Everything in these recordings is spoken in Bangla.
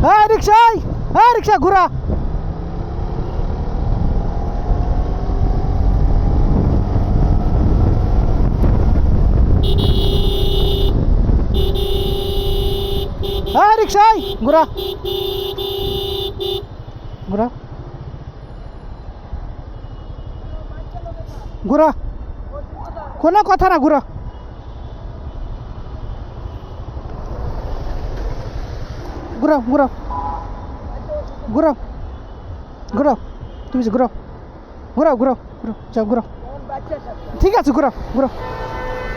হ্যাঁ রিক্সায়, হ্যাঁ রিক্সা ঘুরা। হ্যাঁ রিক্সায় ঘুরা ঘুরা ঘুরা, কোনো কথা না, ঘুরা ঘুরাও ঘুরাও ঘুরাও ঘুরাও, তুমি ঘুরাও ঘুরাও ঘুরাও ঘুরাও, যাও ঘুরাও, ঠিক আছে ঘুরাও ঘুরাও,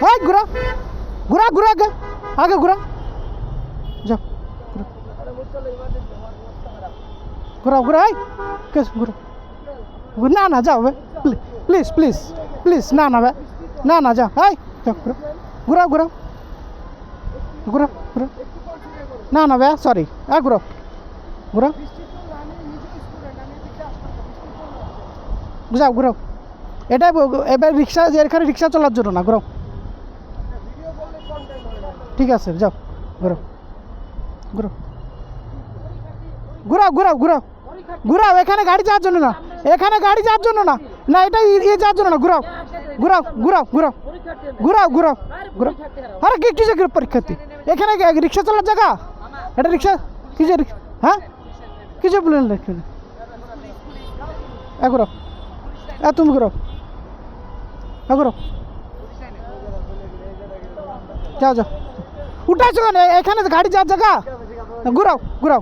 হ্যাঁ ঘুরাও, ঘুরা ঘুরা, আগে আগে ঘুরা, যাও ঘুরাও ঘুরাও, কেস ঘুরাও, না না যাও প্লিজ প্লিজ প্লিজ, না না না না যাও, হাই যাও ঘুরাও ঘুরাও ঘুরাও ঘুরাও, না না ভাই সরি, হ্যাঁ ঘুরাও ঘুরাও, যাও ঘুরাও, এটা এবার রিক্সা, এখানে রিক্সা চলার জন্য না, ঘুরাও, ঠিক আছে যাও ঘুরাও ঘুরাও ঘুরাও ঘুরাও ঘুরাও ঘুরাও, এখানে গাড়ি যাওয়ার জন্য না, এখানে গাড়ি যাওয়ার জন্য না, না এটা ইয়ে যাওয়ার জন্য না, ঘুরাও ঘুরাও ঘুরাও ঘুরাও ঘুরাও ঘুরাও ঘুরাও, আরে কি কিসে পরীক্ষার্থী, এখানে রিক্সা চলার জায়গা, এটা রিক্সা কিসে, হ্যাঁ কিসে বলেন, ঘুরাও, তুমি ঘুরাও, ঘুরাও, যাও যাও, উঠাইছো কেন, এখানে গাড়ি যাওয়ার জায়গা, ঘুরাও ঘুরাও,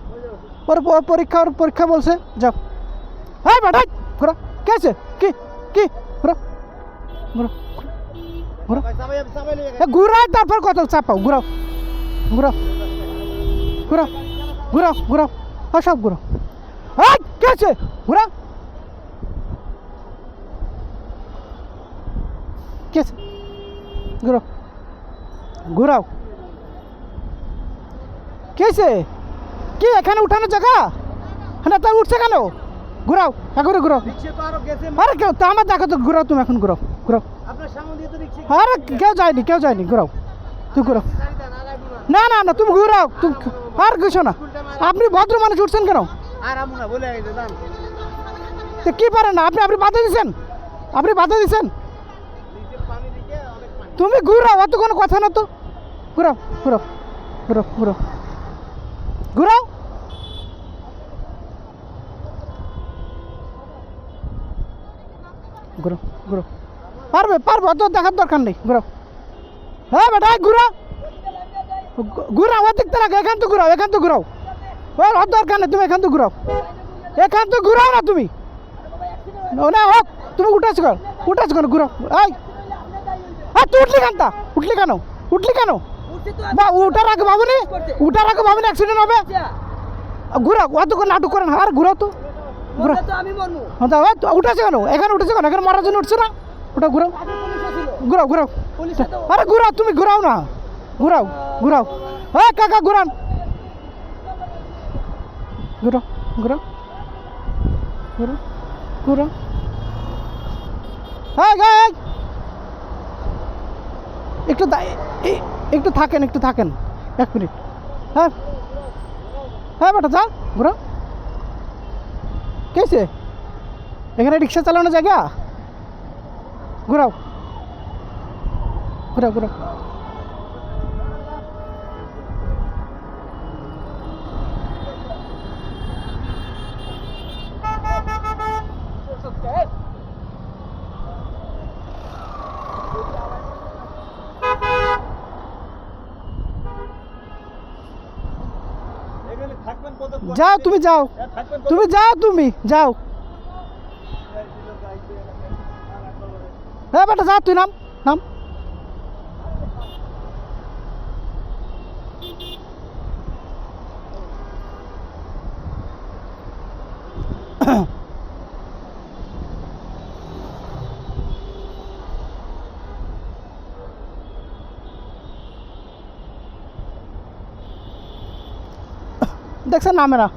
ওর পরীক্ষা বলছে, যাও, হ্যাঁ বেটা ঘুরাও, কে আছে কি কি, ঘুরাও ঘুরাও ঘুরাও, ঘুরাও তারপর কত চাপাও, ঘুরাও ঘুরাও ঘুরাও ঘুরাও ঘুরাও, হ্যাঁ সব ঘুরাও, হ্যাঁ কে আছে, ঘুরাও, কে আছে, ঘুরাও ঘুরাও, কেছে কি এখানে উঠানোর জায়গা, হ্যাঁ তা উঠছে কেন, ঘুরাও এখন ঘুরাও, আরে কেউ তো আমার দেখো তো, ঘুরাও তুমি এখন, ঘুরাও ঘুরাও, আরে কেউ যায়নি ঘুরাও, তুই ঘুরাও, না না না তুমি ঘুরাও, তুমি আর কিছু না, আপনি ভদ্র মানুষ উঠছেন কেন, কি পারেন না আপনি, আপনি বাধা দিচ্ছেন, আপনি বাধা দিচ্ছেন, তুমি ঘুরাও, অত কোনো কথা না তো, ঘুরাও ঘুরাও ঘুরাও ঘুরাও ঘুরাও, ঘুরাও ঘুরাও, পারবে পারবে, অত দেখার দরকার নেই, ঘুরাও, হ্যাঁ বেটা ঘুরাও ঘুরাও, ওর দিকতে রাখো, এখান তো ঘুরাও, এখান তো ঘুরাও, ওর দরকার নেই, তুমি এখান তো ঘুরাও, এখান তো ঘুরাও না তুমি, না হোক তুমি উঠেছো কেন ঘুরাও, এই হ্যাঁ তুই উঠলি কেন, উঠলি কেন বা উঠার আগে ভাবনি, অ্যাক্সিডেন্ট হবে, ঘুরাও, অত করে নাটক করেন, আর ঘুরাও তো, উঠেছে কেন, এখানে উঠেছে কেন, এখানে মারার জন্য উঠছে না, ওটা ঘুরাও ঘুরাও ঘুরাও, আরে ঘুরাও তুমি, ঘুরাও না, ঘুরাও ঘুরাও, হ্যাঁ কাকা ঘুরান, ঘুরাও ঘুরাও ঘুরাও ঘুরাও, হ্যাঁ একটু থাকেন 1 মিনিট, হ্যাঁ হ্যাঁ বেটা যা ঘুরাও, কেছে এখানে রিক্সা চালানোর জায়গা, ঘুরাও ঘুরাও ঘুরাও, যাও তুমি যাও, তুমি যাও, হ্যাঁ বেটা যা, তুই নাম দেখছেন নামে না,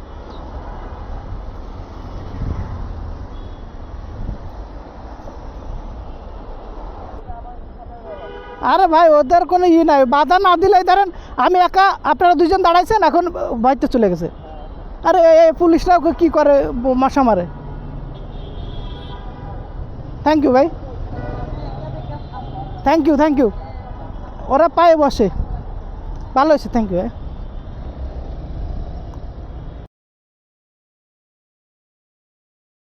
আরে ভাই ওদের কোনো ই নাই, বাধা না দিলে ধরেন আমি একা, আপনারা দুজন দাঁড়াইছেন, এখন বাড়িতে চলে গেছে, আরে এই পুলিশরাও কি করে মশা মারে। থ্যাংক ইউ ভাই, থ্যাংক ইউ। ওরা পায়ে বসে, ভালো হয়েছে, থ্যাংক ইউ ভাই।